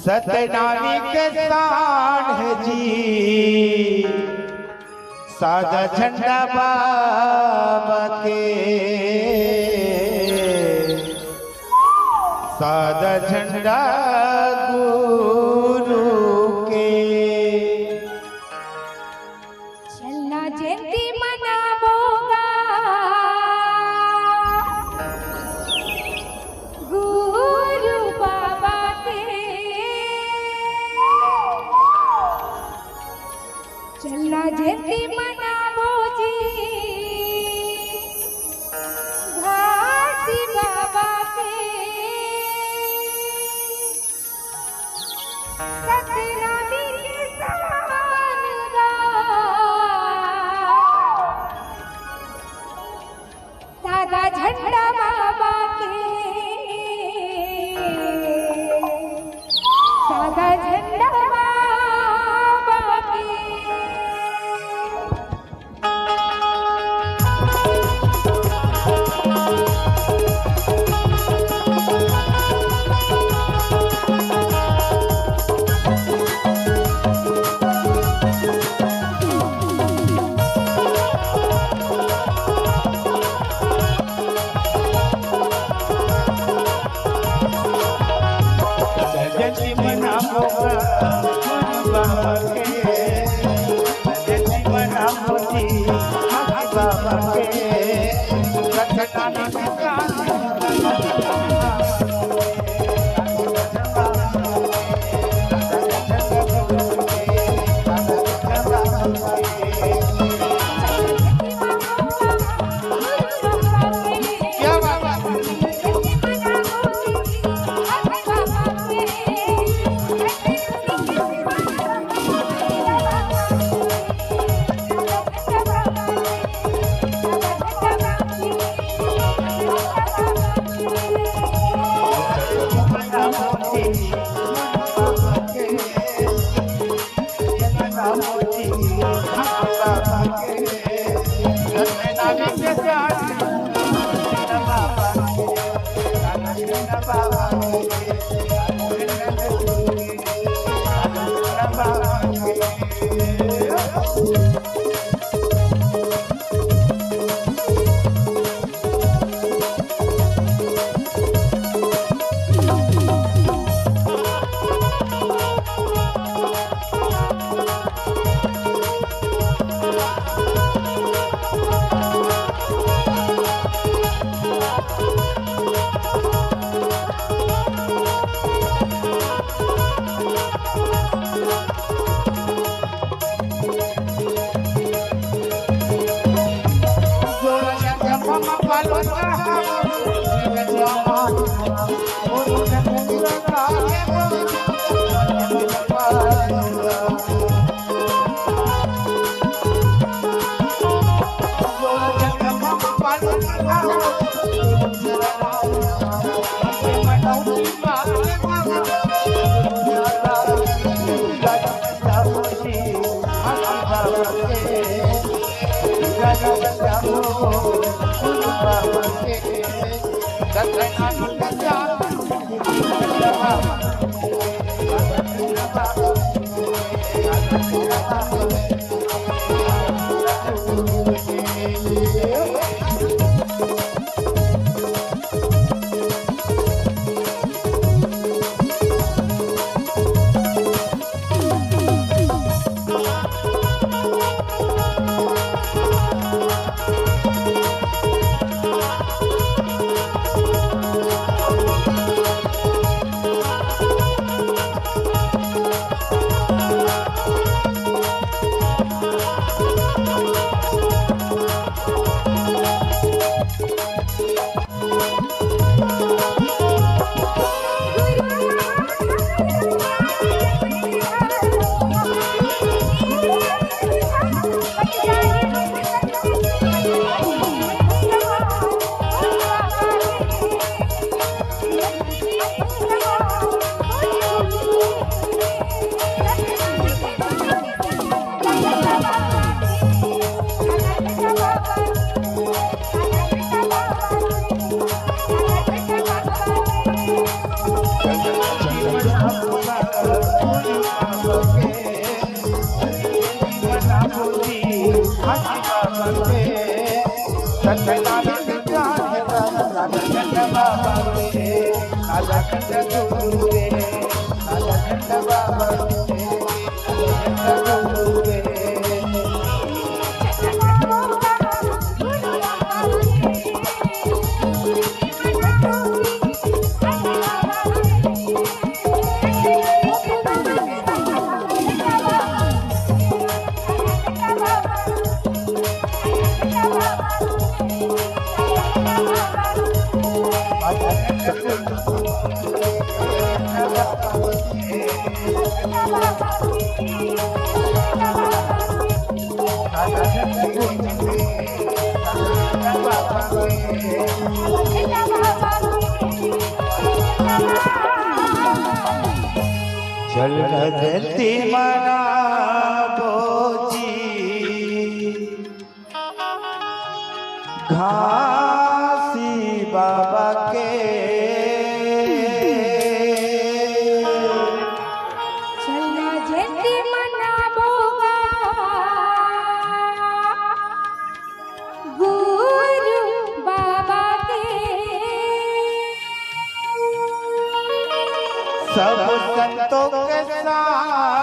सतनामी के शान है जी, सादा झंडा बाबा के, सादा झंडा गुरु के। चलना जयंती मनावोगा गुरु बाबा के, चलना जयंती मनावो जी घाटी बाबा के। सतनामी के समान सादा झंडा बाबा के, सादा झंडा बाबा के। जयंती मनावोगा गुरु बाबा के, जयंती मनावो जी बाबा के। सतनामी के साधा झंडा गुरु रे साधा झंडा बाबा रे साधा झंडा गुरु रे चल जयंती मना बोजी घासी बाबा के चलना जयंती मनावोगा गुरु बाबा के सब संतों के साथ